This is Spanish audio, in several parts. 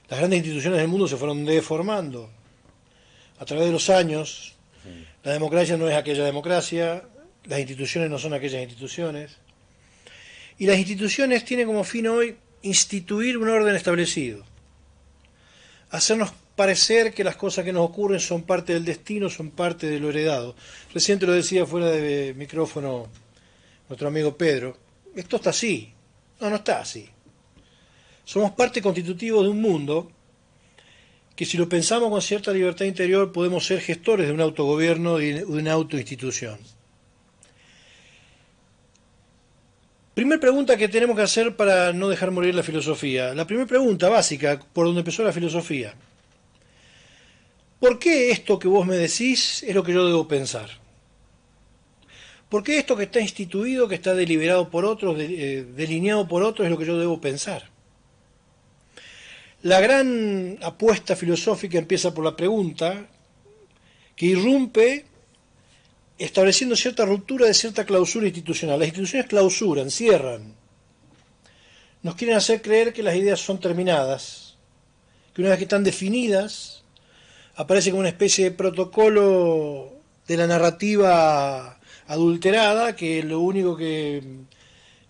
Las grandes instituciones del mundo se fueron deformando a través de los años. La democracia no es aquella democracia, las instituciones no son aquellas instituciones. Y las instituciones tienen como fin hoy instituir un orden establecido, hacernos parecer que las cosas que nos ocurren son parte del destino, son parte de lo heredado. Recién te lo decía fuera de micrófono nuestro amigo Pedro, esto está así. No, no está así. Somos parte constitutiva de un mundo que, si lo pensamos con cierta libertad interior, podemos ser gestores de un autogobierno y de una autoinstitución. Primera pregunta que tenemos que hacer para no dejar morir la filosofía. La primera pregunta básica, por donde empezó la filosofía. ¿Por qué esto que vos me decís es lo que yo debo pensar? ¿Por qué esto que está instituido, que está deliberado por otros, delineado por otros, es lo que yo debo pensar? La gran apuesta filosófica empieza por la pregunta, que irrumpe estableciendo cierta ruptura de cierta clausura institucional. Las instituciones clausuran, cierran. Nos quieren hacer creer que las ideas son terminadas, que una vez que están definidas, aparece como una especie de protocolo de la narrativa adulterada, que lo único que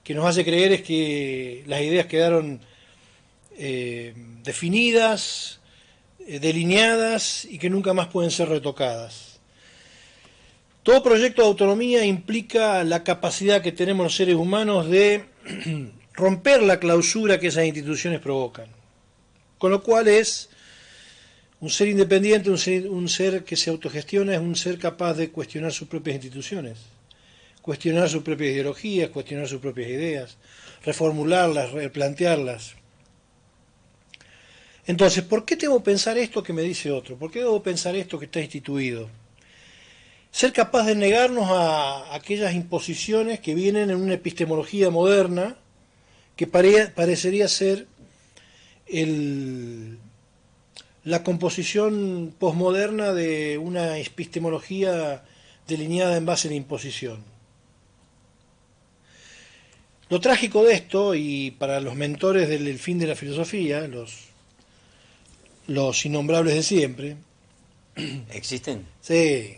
nos hace creer es que las ideas quedaron definidas, delineadas y que nunca más pueden ser retocadas. Todo proyecto de autonomía implica la capacidad que tenemos los seres humanos de romper la clausura que esas instituciones provocan, con lo cual es un ser independiente, un ser que se autogestiona, es un ser capaz de cuestionar sus propias instituciones, cuestionar sus propias ideologías, cuestionar sus propias ideas, reformularlas, replantearlas. Entonces, ¿por qué debo pensar esto que me dice otro? ¿Por qué debo pensar esto que está instituido? Ser capaz de negarnos a aquellas imposiciones que vienen en una epistemología moderna que parecería ser la composición posmoderna de una epistemología delineada en base a la imposición. Lo trágico de esto, y para los mentores del fin de la filosofía, los innombrables de siempre. ¿Existen? Sí.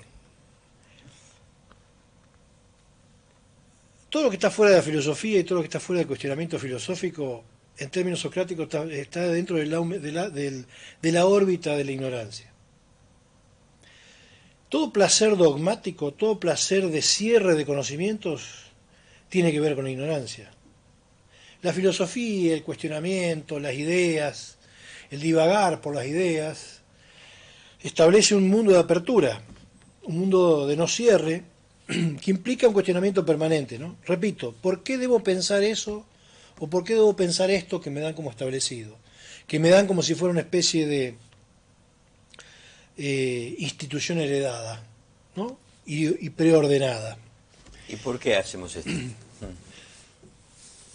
Todo lo que está fuera de la filosofía y todo lo que está fuera del cuestionamiento filosófico, en términos socráticos, está dentro de la órbita de la ignorancia. Todo placer dogmático, todo placer de cierre de conocimientos, tiene que ver con la ignorancia. La filosofía, el cuestionamiento, las ideas, el divagar por las ideas, establece un mundo de apertura, un mundo de no cierre, que implica un cuestionamiento permanente, ¿no? Repito, ¿por qué debo pensar eso o por qué debo pensar esto que me dan como establecido? Que me dan como si fuera una especie de institución heredada, ¿no? y preordenada. ¿Y por qué hacemos esto?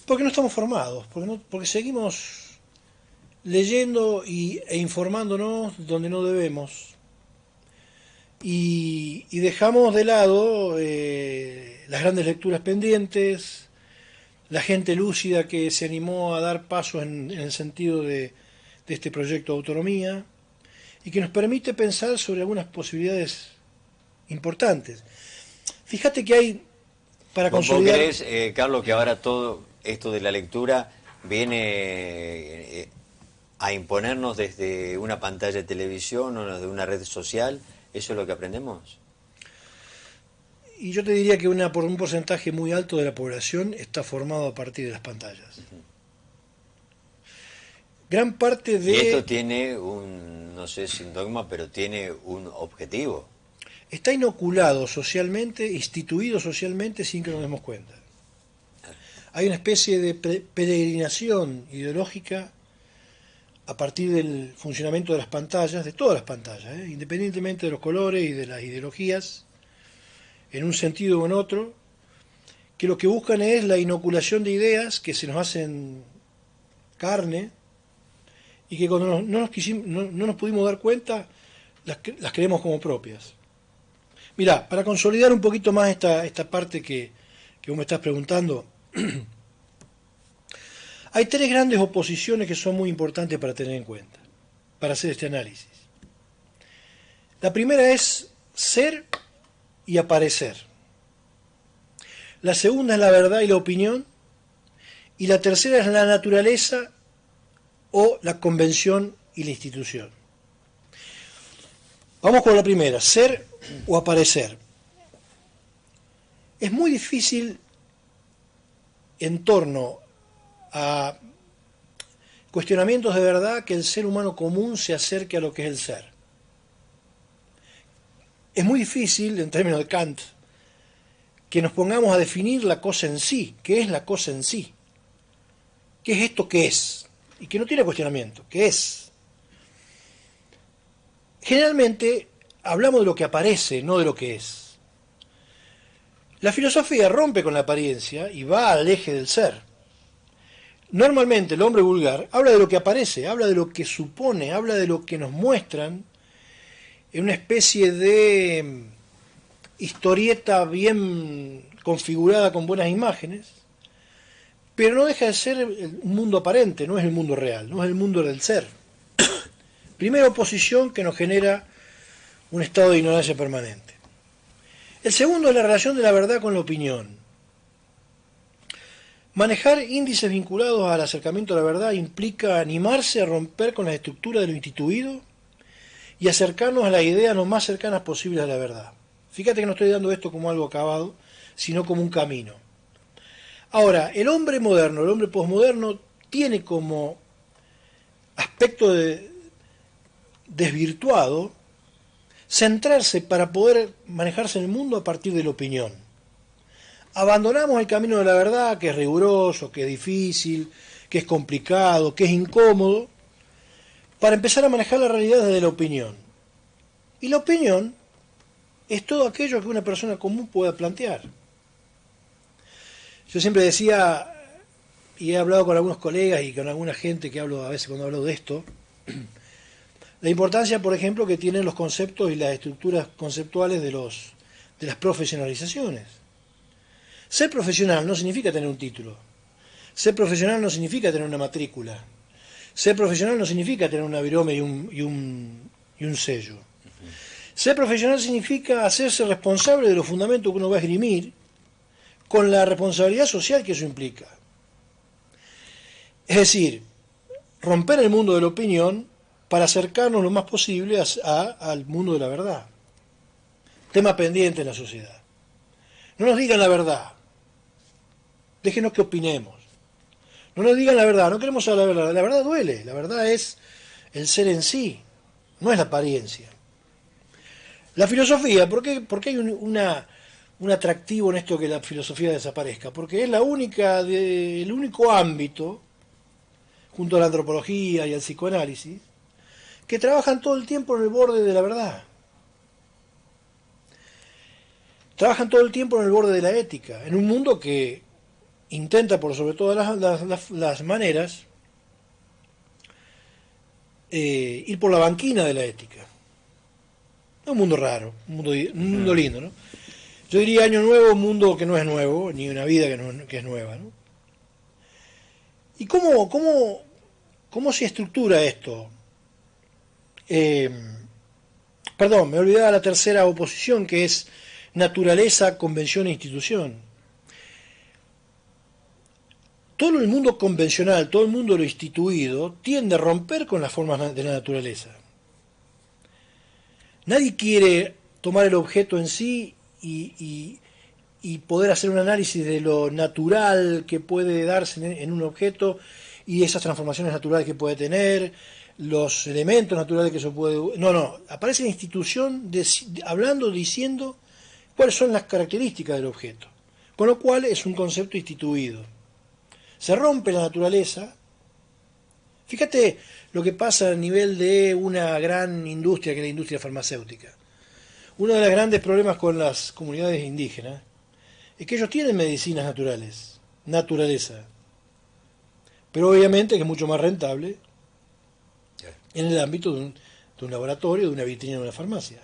Porque no estamos formados, porque seguimos leyendo e informándonos donde no debemos. Y dejamos de lado las grandes lecturas pendientes, la gente lúcida que se animó a dar pasos en el sentido de este proyecto de autonomía y que nos permite pensar sobre algunas posibilidades importantes. Fíjate que hay, para consolidar... ¿Vos crees, Carlos, que ahora todo esto de la lectura viene a imponernos desde una pantalla de televisión o desde una red social? ¿Eso es lo que aprendemos? Y yo te diría que por un porcentaje muy alto de la población está formado a partir de las pantallas. Gran parte de... Y esto tiene no sé si un dogma, pero tiene un objetivo. Está inoculado socialmente, instituido socialmente sin que nos demos cuenta. Hay una especie de peregrinación ideológica a partir del funcionamiento de las pantallas, de todas las pantallas, independientemente de los colores y de las ideologías, en un sentido o en otro, que lo que buscan es la inoculación de ideas que se nos hacen carne y que cuando no nos pudimos dar cuenta, las creemos como propias. Mirá, para consolidar un poquito más esta parte que vos me estás preguntando, hay tres grandes oposiciones que son muy importantes para tener en cuenta. para hacer este análisis. La primera es ser y aparecer. La segunda es la verdad y la opinión. Y la tercera es la naturaleza o la convención y la institución. Vamos con la primera, ser o aparecer. Es muy difícil en torno a cuestionamientos de verdad que el ser humano común se acerque a lo que es el ser. Es muy difícil, en términos de Kant, que nos pongamos a definir la cosa en sí. ¿Qué es la cosa en sí? ¿Qué es esto que es? Y que no tiene cuestionamiento. ¿Qué es? Generalmente hablamos de lo que aparece, no de lo que es. La filosofía rompe con la apariencia y va al eje del ser. Normalmente el hombre vulgar habla de lo que aparece, habla de lo que supone, habla de lo que nos muestran en una especie de historieta bien configurada con buenas imágenes, pero no deja de ser un mundo aparente, no es el mundo real, no es el mundo del ser. Primera oposición que nos genera un estado de ignorancia permanente. El segundo es la relación de la verdad con la opinión. Manejar índices vinculados al acercamiento a la verdad implica animarse a romper con la estructura de lo instituido y acercarnos a las ideas lo más cercanas posibles a la verdad. Fíjate que no estoy dando esto como algo acabado, sino como un camino. Ahora, el hombre moderno, el hombre posmoderno, tiene como aspecto desvirtuado centrarse para poder manejarse en el mundo a partir de la opinión. Abandonamos el camino de la verdad, que es riguroso, que es difícil, que es complicado, que es incómodo, para empezar a manejar la realidad desde la opinión. Y la opinión es todo aquello que una persona común pueda plantear. Yo siempre decía, y he hablado con algunos colegas y con alguna gente que hablo a veces cuando hablo de esto, la importancia, por ejemplo, que tienen los conceptos y las estructuras conceptuales de las profesionalizaciones. Ser profesional no significa tener un título. Ser profesional no significa tener una matrícula. Ser profesional no significa tener una virome y un sello. Ser profesional significa hacerse responsable de los fundamentos que uno va a esgrimir con la responsabilidad social que eso implica. Es decir, romper el mundo de la opinión para acercarnos lo más posible al mundo de la verdad. Tema pendiente en la sociedad. No nos digan la verdad. Déjenos que opinemos. No nos digan la verdad, no queremos saber la verdad. La verdad duele, la verdad es el ser en sí, no es la apariencia. La filosofía, ¿por qué hay un atractivo en esto que la filosofía desaparezca? Porque es el único ámbito, junto a la antropología y al psicoanálisis, que trabajan todo el tiempo en el borde de la verdad. Trabajan todo el tiempo en el borde de la ética, en un mundo que intenta por sobre todas las maneras ir por la banquina de la ética. Es un mundo raro, un mundo lindo, ¿no? Yo diría año nuevo, un mundo que no es nuevo, ni una vida que es nueva, ¿no? ¿Y cómo se estructura esto? Perdón, me olvidaba la tercera oposición, que es naturaleza, convención e institución. Todo el mundo convencional, todo el mundo de lo instituido, tiende a romper con las formas de la naturaleza. Nadie quiere tomar el objeto en sí y poder hacer un análisis de lo natural que puede darse en un objeto y esas transformaciones naturales que puede tener, los elementos naturales que eso puede... No, aparece la institución hablando, diciendo cuáles son las características del objeto, con lo cual es un concepto instituido. Se rompe la naturaleza. Fíjate lo que pasa a nivel de una gran industria, que es la industria farmacéutica. Uno de los grandes problemas con las comunidades indígenas es que ellos tienen medicinas naturales, naturaleza, pero obviamente que es mucho más rentable en el ámbito de un laboratorio, de una vitrina de una farmacia.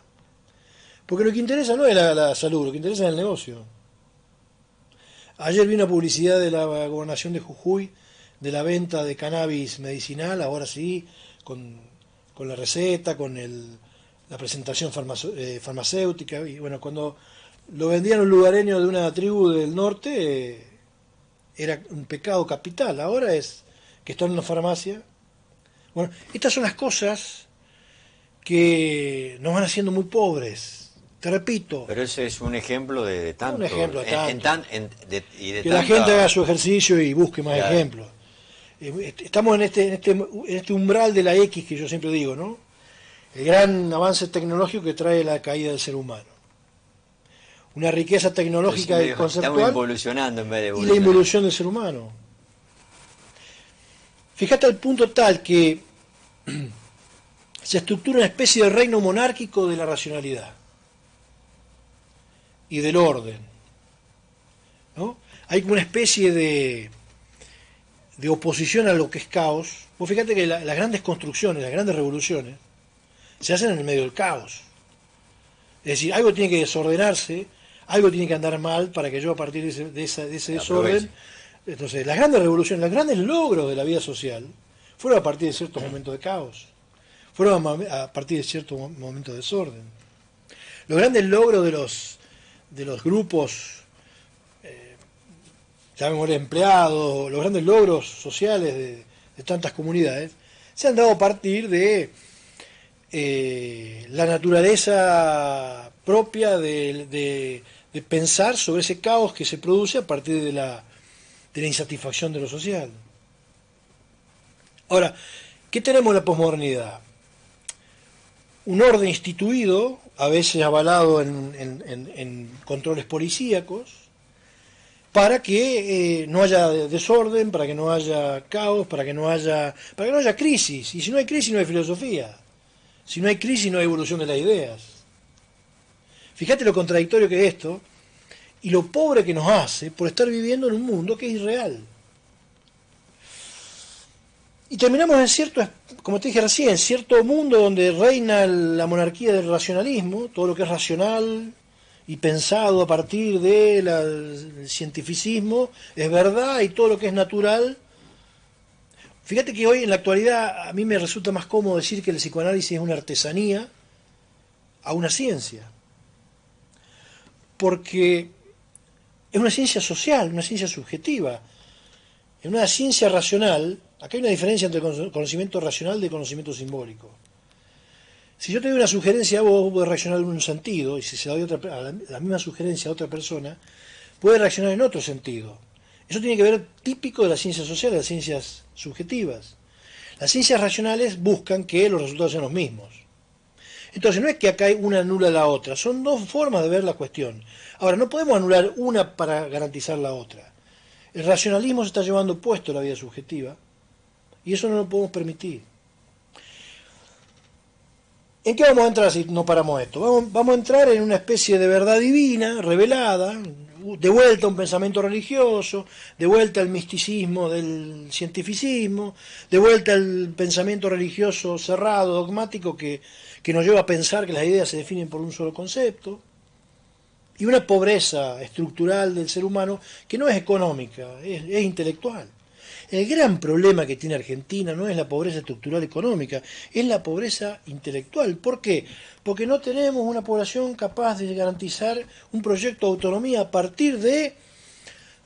Porque lo que interesa no es la salud, lo que interesa es el negocio. Ayer vi una publicidad de la gobernación de Jujuy de la venta de cannabis medicinal, ahora sí, con con la receta, con la presentación farmacéutica. Y bueno, cuando lo vendían un lugareño de una tribu del norte, era un pecado capital. Ahora es que está en una farmacia. Bueno, estas son las cosas que nos van haciendo muy pobres. Te repito. Pero ese es un ejemplo de tanto. Un ejemplo de tanto. Y de que tanta... la gente haga su ejercicio y busque más Claro. ejemplos. Estamos en este umbral de la X que yo siempre digo, ¿no? El gran avance tecnológico que trae la caída del ser humano. Una riqueza tecnológica y Estamos conceptual evolucionando en vez de y la evolucionar. involución del ser humano. Fíjate al punto tal que se estructura una especie de reino monárquico de la racionalidad y del orden, ¿no? Hay como una especie de oposición a lo que es caos. Vos fíjate que las grandes construcciones, las grandes revoluciones, se hacen en el medio del caos. Es decir, algo tiene que desordenarse, algo tiene que andar mal para que yo a partir de ese desorden... Entonces, las grandes revoluciones, los grandes logros de la vida social fueron a partir de ciertos momentos de caos, fueron a partir de ciertos momentos de desorden. Los grandes logros de los grupos, llamémosle empleados, los grandes logros sociales de tantas comunidades, se han dado a partir de la naturaleza propia de pensar sobre ese caos que se produce a partir de la insatisfacción de lo social. Ahora, ¿qué tenemos en la posmodernidad? Un orden instituido, a veces avalado en controles policíacos, para que no haya desorden, para que no haya caos, para que no haya crisis. Y si no hay crisis no hay filosofía. Si no hay crisis no hay evolución de las ideas. Fíjate lo contradictorio que es esto y lo pobre que nos hace por estar viviendo en un mundo que es irreal. Y terminamos en cierto, como te dije recién, cierto mundo donde reina la monarquía del racionalismo, todo lo que es racional y pensado a partir del cientificismo es verdad, y todo lo que es natural. Fíjate que hoy en la actualidad a mí me resulta más cómodo decir que el psicoanálisis es una artesanía a una ciencia, porque es una ciencia social, una ciencia subjetiva. En una ciencia racional, acá hay una diferencia entre conocimiento racional y conocimiento simbólico. Si yo te doy una sugerencia a vos puedes reaccionar en un sentido, y si se la doy la misma sugerencia a otra persona, puede reaccionar en otro sentido. Eso tiene que ver típico de las ciencias sociales, las ciencias subjetivas. Las ciencias racionales buscan que los resultados sean los mismos. Entonces no es que acá hay una anula la otra, son dos formas de ver la cuestión. Ahora, no podemos anular una para garantizar la otra. El racionalismo se está llevando puesto a la vida subjetiva y eso no lo podemos permitir. ¿En qué vamos a entrar si no paramos esto? Vamos a entrar en una especie de verdad divina, revelada, de vuelta a un pensamiento religioso, de vuelta al misticismo del cientificismo, de vuelta al pensamiento religioso cerrado, dogmático, que nos lleva a pensar que las ideas se definen por un solo concepto, y una pobreza estructural del ser humano que no es económica, es intelectual. El gran problema que tiene Argentina no es la pobreza estructural económica, es la pobreza intelectual. ¿Por qué? Porque no tenemos una población capaz de garantizar un proyecto de autonomía a partir de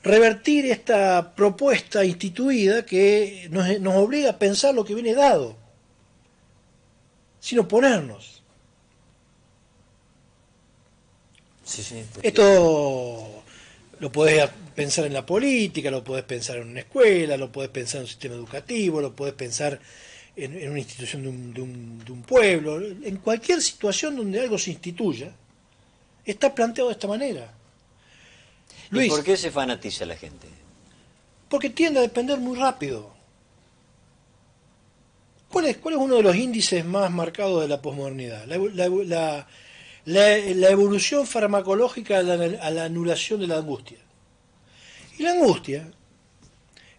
revertir esta propuesta instituida que nos obliga a pensar lo que viene dado, sin oponernos. Sí, sí, Esto lo podés pensar en la política, lo podés pensar en una escuela, lo podés pensar en un sistema educativo, lo podés pensar en una institución de un pueblo, en cualquier situación donde algo se instituya, está planteado de esta manera. Luis, ¿y por qué se fanatiza la gente? porque tiende a depender muy rápido. ¿Cuál es uno de los índices más marcados de la posmodernidad? La evolución farmacológica a la anulación de la angustia. Y la angustia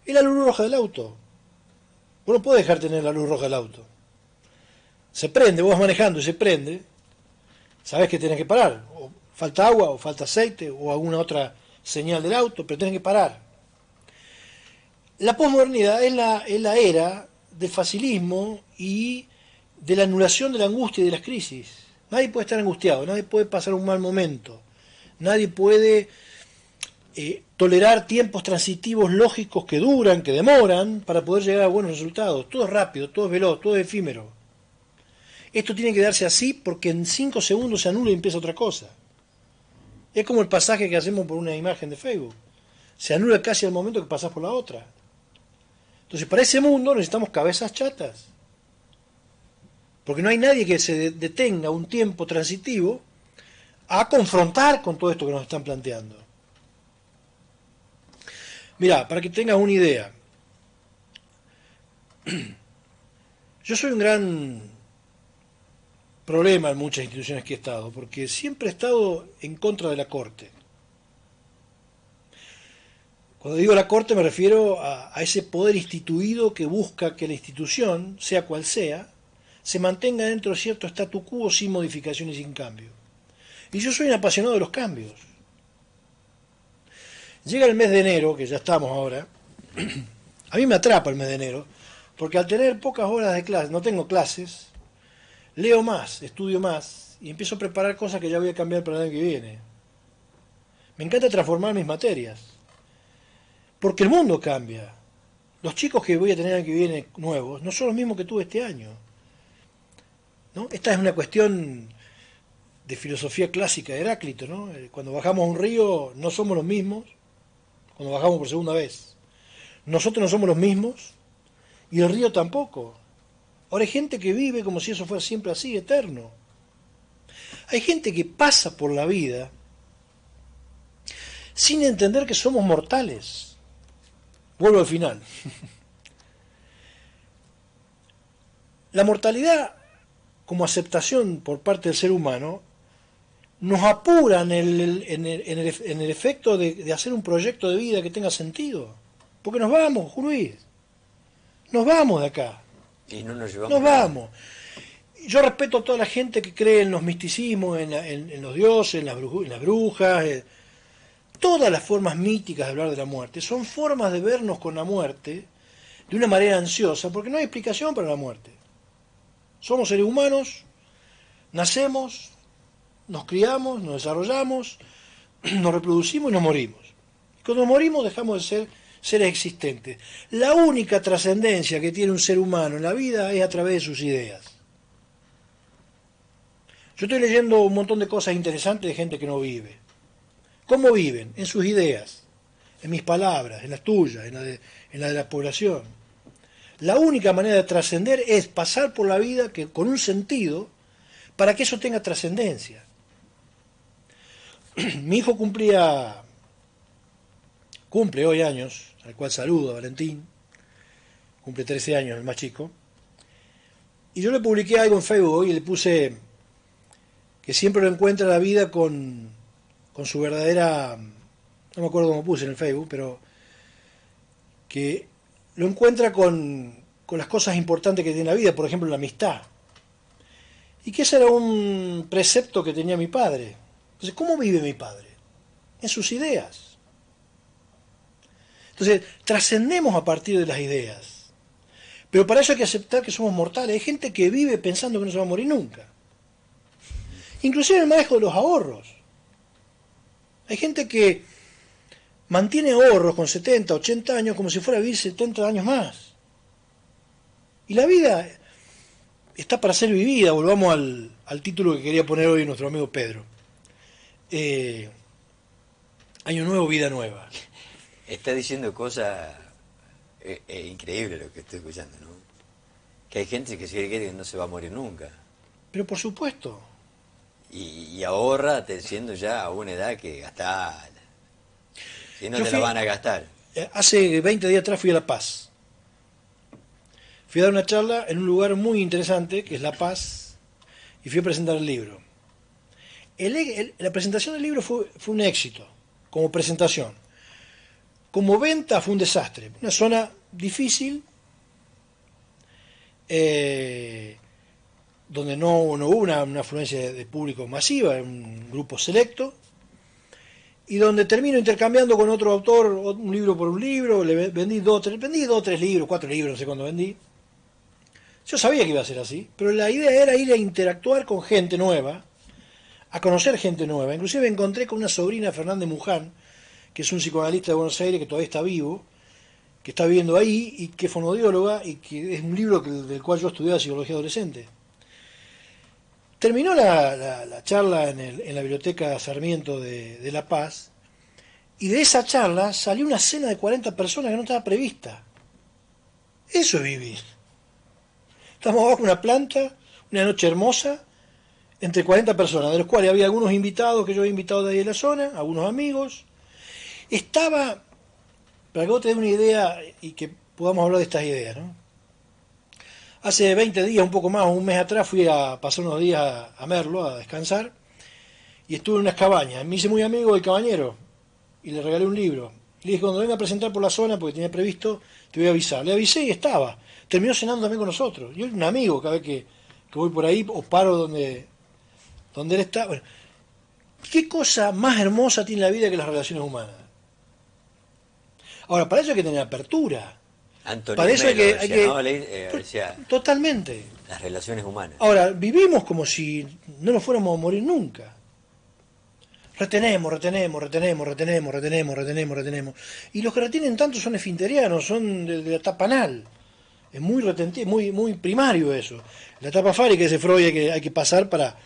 es la luz roja del auto. Vos no podés dejar tener la luz roja del auto. Se prende, vos vas manejando y se prende, sabés que tenés que parar. O falta agua, o falta aceite, o alguna otra señal del auto, pero tenés que parar. La posmodernidad es la era del facilismo y de la anulación de la angustia y de las crisis. Nadie puede estar angustiado, nadie puede pasar un mal momento, nadie puede tolerar tiempos transitivos lógicos que duran, que demoran, para poder llegar a buenos resultados. Todo es rápido, todo es veloz, todo es efímero. Esto tiene que darse así porque en 5 segundos se anula y empieza otra cosa. Es como el pasaje que hacemos por una imagen de Facebook. Se anula casi al momento que pasás por la otra. Entonces, para ese mundo necesitamos cabezas chatas. Porque no hay nadie que se detenga un tiempo transitivo a confrontar con todo esto que nos están planteando. Mirá, para que tengas una idea, yo soy un gran problema en muchas instituciones que he estado, porque siempre he estado en contra de la Corte. Cuando digo la Corte me refiero a ese poder instituido que busca que la institución, sea cual sea, se mantenga dentro de cierto statu quo sin modificaciones y sin cambio. Y yo soy un apasionado de los cambios. Llega el mes de enero, que ya estamos ahora, a mí me atrapa el mes de enero, porque al tener pocas horas de clase, no tengo clases, leo más, estudio más, y empiezo a preparar cosas que ya voy a cambiar para el año que viene. Me encanta transformar mis materias, porque el mundo cambia. Los chicos que voy a tener el año que viene nuevos no son los mismos que tuve este año, ¿no? Esta es una cuestión de filosofía clásica de Heráclito, ¿no? Cuando bajamos a un río no somos los mismos cuando bajamos por segunda vez. Nosotros no somos los mismos y el río tampoco. Ahora hay gente que vive como si eso fuera siempre así, eterno. Hay gente que pasa por la vida sin entender que somos mortales. Vuelvo al final. La mortalidad como aceptación por parte del ser humano nos apura en el efecto de hacer un proyecto de vida que tenga sentido. Porque nos vamos, Luis. Nos vamos de acá. Y no nos llevamos Nos nada. vamos. Yo respeto a toda la gente que cree en los misticismos, en los dioses, en las brujas. Todas las formas míticas de hablar de la muerte son formas de vernos con la muerte de una manera ansiosa, porque no hay explicación para la muerte. Somos seres humanos, nacemos, nos criamos, nos desarrollamos, nos reproducimos y nos morimos. Y cuando nos morimos dejamos de ser seres existentes. La única trascendencia que tiene un ser humano en la vida es a través de sus ideas. Yo estoy leyendo un montón de cosas interesantes de gente que no vive. ¿Cómo viven? En sus ideas, en mis palabras, en las tuyas, en la de la población. La única manera de trascender es pasar por la vida con un sentido para que eso tenga trascendencia. Mi hijo cumple hoy años, al cual saludo, a Valentín, cumple 13 años, el más chico, y yo le publiqué algo en Facebook hoy y le puse que siempre lo encuentra la vida con su verdadera, no me acuerdo cómo puse en el Facebook, pero que lo encuentra con las cosas importantes que tiene la vida, por ejemplo la amistad. Y que ese era un precepto que tenía mi padre. Entonces, ¿cómo vive mi padre? En sus ideas. Entonces, trascendemos a partir de las ideas. Pero para eso hay que aceptar que somos mortales. Hay gente que vive pensando que no se va a morir nunca. Inclusive el manejo de los ahorros. Hay gente que mantiene ahorros con 70, 80 años como si fuera a vivir 70 años más. Y la vida está para ser vivida. Volvamos al título que quería poner hoy nuestro amigo Pedro. Año nuevo, vida nueva. Está diciendo cosas increíbles lo que estoy escuchando, ¿no? Que hay gente que sigue que no se va a morir nunca. Pero por supuesto. Y ahorra siendo ya a una edad que gastala. Si no Yo te fui- la van a gastar. Hace 20 días atrás fui a La Paz. Fui a dar una charla en un lugar muy interesante, que es La Paz, y fui a presentar el libro. La presentación del libro fue un éxito, como presentación. Como venta fue un desastre. Una zona difícil, donde no hubo una afluencia de público masiva, un grupo selecto, y donde termino intercambiando con otro autor un libro por un libro, le vendí dos, tres libros, 4 libros, no sé cuándo vendí. Yo sabía que iba a ser así, pero la idea era ir a interactuar con gente nueva, a conocer gente nueva. Inclusive me encontré con una sobrina, Fernández Muján, que es un psicoanalista de Buenos Aires que todavía está vivo, que está viviendo ahí y que es fonodióloga y que es un libro del cual yo estudié la psicología adolescente. Terminó la charla en la biblioteca Sarmiento de La Paz y de esa charla salió una cena de 40 personas que no estaba prevista. Eso es vivir. Estamos bajo una planta, una noche hermosa, entre 40 personas, de los cuales había algunos invitados que yo había invitado de ahí de la zona, algunos amigos. Estaba, para que vos te des una idea y que podamos hablar de estas ideas, ¿no? Hace 20 días, un poco más, un mes atrás, fui a pasar unos días a Merlo, a descansar, y estuve en unas cabañas. Me hice muy amigo del cabañero y le regalé un libro. Le dije, cuando venga a presentar por la zona, porque tenía previsto, te voy a avisar. Le avisé y estaba. Terminó cenando también con nosotros. Yo era un amigo cada vez que voy por ahí o paro donde él está. Bueno, ¿qué cosa más hermosa tiene la vida que las relaciones humanas? Ahora, para eso hay que tener apertura. Antonio Para eso Melo hay decía, que ¿no? Decía, totalmente. las relaciones humanas. Ahora, vivimos como si no nos fuéramos a morir nunca. Retenemos. Y los que retienen tanto son esfinterianos, son de la etapa anal. Es muy retentivo, muy primario eso. La etapa fálica es de Freud que hay que pasar para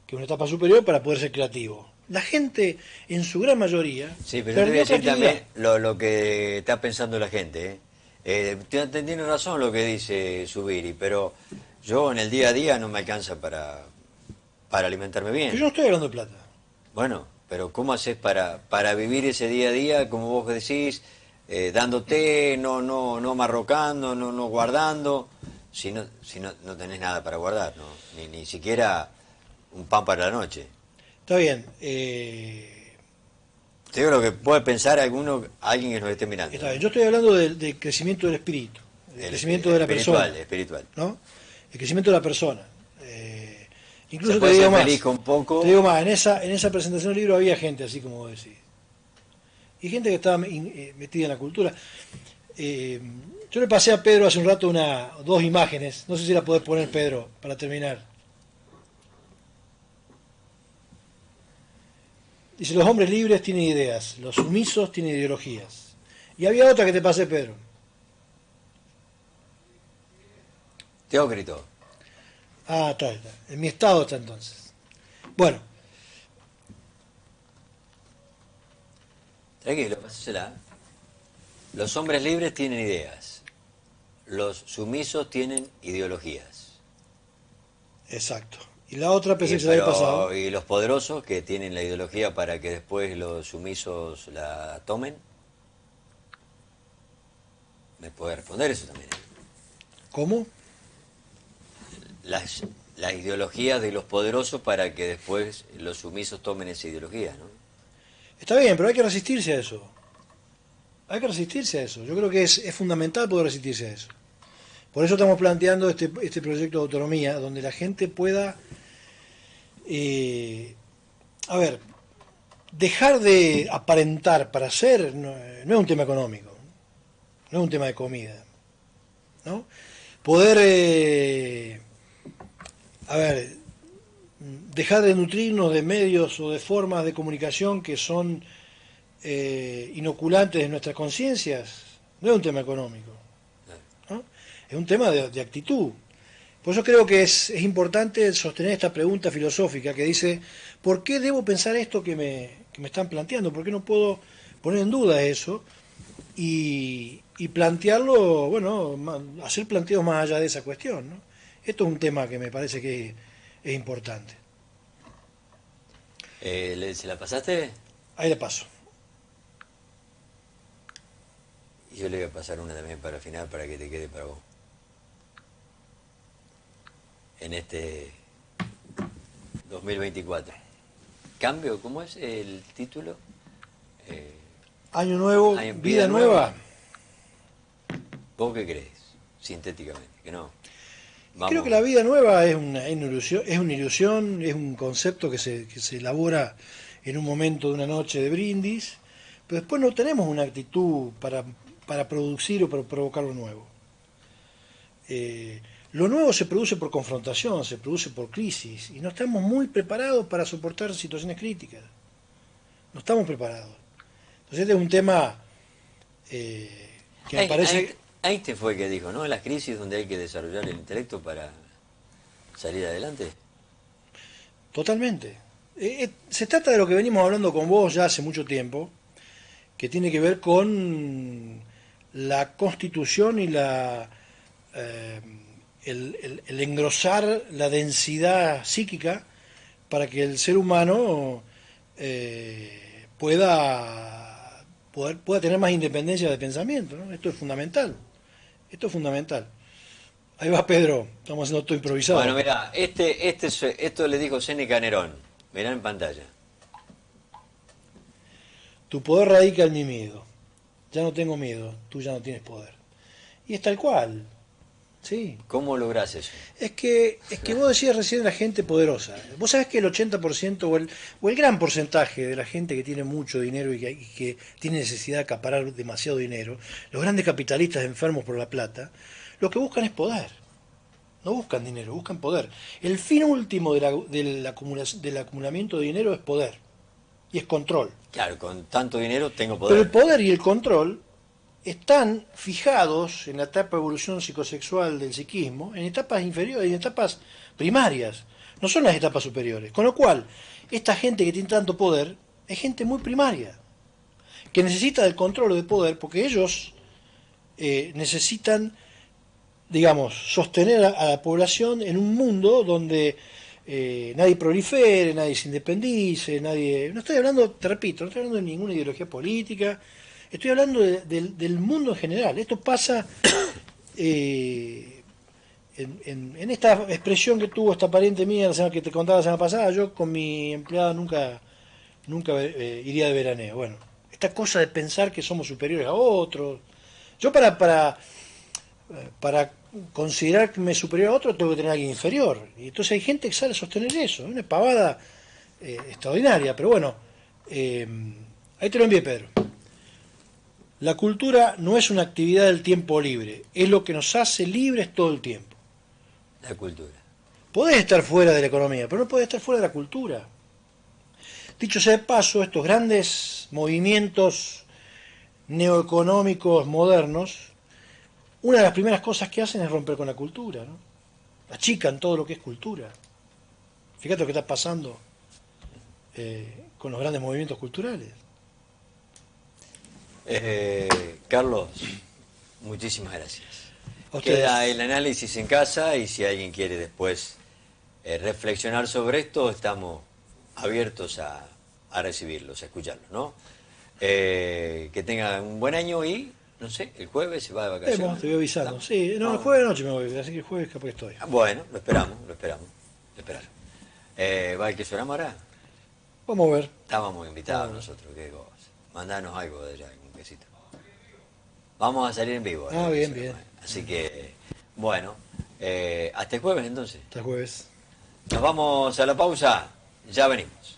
que es una etapa superior para poder ser creativo. La gente, en su gran mayoría, Sí, pero yo te voy a decir también lo que está pensando la gente. Tiene razón lo que dice Zubiri, pero yo en el día a día no me alcanza para alimentarme bien. Pero yo no estoy hablando de plata. Bueno, pero ¿cómo haces para vivir ese día a día, como vos decís, dándote, no marrocando, no guardando, si no tenés nada para guardar, ¿no? Ni siquiera un pan para la noche? Está bien. Te digo lo que puede pensar alguien que nos esté mirando. Está bien. Yo estoy hablando del crecimiento del espíritu, del crecimiento de la persona. Espiritual. ¿No? El crecimiento de la persona. Incluso Se te puede digo ser más. feliz con poco. Te digo más, en esa presentación del libro había gente así como vos decís. Y gente que estaba metida en la cultura. Yo le pasé a Pedro hace un rato dos imágenes. No sé si la podés poner, Pedro, para terminar. Dice, los hombres libres tienen ideas, los sumisos tienen ideologías. Y había otra que te pasé, Pedro. Teócrito. Ah, está. En mi estado está entonces. Bueno. Tranquilo, pásasela. Los hombres libres tienen ideas. Los sumisos tienen ideologías. Exacto. Y la otra pensé que se la había pasado. Y los poderosos que tienen la ideología para que después los sumisos la tomen. ¿Me puede responder eso también? ¿Cómo? Las ideologías de los poderosos para que después los sumisos tomen esa ideología, ¿no? Está bien, pero hay que resistirse a eso. Hay que resistirse a eso. Yo creo que es fundamental poder resistirse a eso. Por eso estamos planteando este proyecto de autonomía, donde la gente pueda, dejar de aparentar para ser, no es un tema económico, no es un tema de comida, ¿no? Poder, dejar de nutrirnos de medios o de formas de comunicación que son inoculantes de nuestras conciencias, no es un tema económico, ¿no? Es un tema de actitud. Por eso creo que es importante sostener esta pregunta filosófica que dice, ¿por qué debo pensar esto que me están planteando? ¿Por qué no puedo poner en duda eso? Y plantearlo, bueno, hacer planteos más allá de esa cuestión, ¿no? Esto es un tema que me parece que es importante. ¿Se la pasaste? Ahí le paso. Y yo le voy a pasar una también para el final para que te quede para vos. En este 2024. ¿Cambio? ¿Cómo es el título? Año nuevo, vida nueva. ¿Vos qué crees? Sintéticamente, que no. Vamos. Creo que la vida nueva es una ilusión, es un concepto que se elabora en un momento de una noche de brindis, pero después no tenemos una actitud para producir o para provocar lo nuevo. Lo nuevo se produce por confrontación, se produce por crisis, y no estamos muy preparados para soportar situaciones críticas. No estamos preparados. Entonces este es un tema que me parece... Einstein fue el que dijo, ¿no? En las crisis donde hay que desarrollar el intelecto para salir adelante. Totalmente. Se trata de lo que venimos hablando con vos ya hace mucho tiempo, que tiene que ver con la constitución y el engrosar la densidad psíquica para que el ser humano pueda tener más independencia de pensamiento, ¿no? Esto es fundamental. Esto es fundamental. Ahí va Pedro, estamos haciendo todo improvisado. Bueno, mirá, esto le dijo Séneca a Nerón. Mirá en pantalla. Tu poder radica en mi miedo. Ya no tengo miedo, tú ya no tienes poder. Y es tal cual. Sí. ¿Cómo lográs eso? Es que vos decías recién la gente poderosa. Vos sabés que el 80% o el gran porcentaje de la gente que tiene mucho dinero y que tiene necesidad de acaparar demasiado dinero, los grandes capitalistas enfermos por la plata, lo que buscan es poder. No buscan dinero, buscan poder. El fin último del acumulamiento de dinero es poder. Y es control. Claro, con tanto dinero tengo Pero poder. el poder y el control están fijados en la etapa de evolución psicosexual del psiquismo, en etapas inferiores, en etapas primarias, no son las etapas superiores. Con lo cual, esta gente que tiene tanto poder es gente muy primaria, que necesita del control o del poder porque ellos necesitan, digamos, sostener a la población en un mundo donde nadie prolifere, nadie se independice, nadie... No estoy hablando, te repito, no estoy hablando de ninguna ideología política. Estoy hablando del mundo en general. Esto pasa en esta expresión que tuvo esta pariente mía que te contaba la semana pasada. Yo con mi empleada nunca iría de veraneo. Bueno, esta cosa de pensar que somos superiores a otros. Yo para considerarme superior a otro tengo que tener a alguien inferior. Y entonces hay gente que sale a sostener eso. Es una pavada extraordinaria. Pero bueno, ahí te lo envié, Pedro. La cultura no es una actividad del tiempo libre, es lo que nos hace libres todo el tiempo. La cultura. Podés estar fuera de la economía, pero no podés estar fuera de la cultura. Dicho sea de paso, estos grandes movimientos neoeconómicos modernos, una de las primeras cosas que hacen es romper con la cultura, ¿no? Achican todo lo que es cultura. Fíjate lo que está pasando con los grandes movimientos culturales. Carlos, muchísimas gracias. Ustedes. Queda el análisis en casa y si alguien quiere después reflexionar sobre esto, estamos abiertos a recibirlos, a escucharlos, ¿no? Que tengan un buen año y, no sé, el jueves se va de vacaciones. Te voy avisando. ¿Estamos? Sí, no, el jueves de noche me voy, así que el jueves capaz que estoy. Bueno, lo esperamos. ¿Va el queso ahora? Vamos a ver. Estábamos invitados nosotros, qué cosa. Mandanos algo de allá, un quesito. Vamos a salir en vivo. Ah, bien, bien. Así que, bueno, hasta el jueves entonces. Hasta el jueves. Nos vamos a la pausa, ya venimos.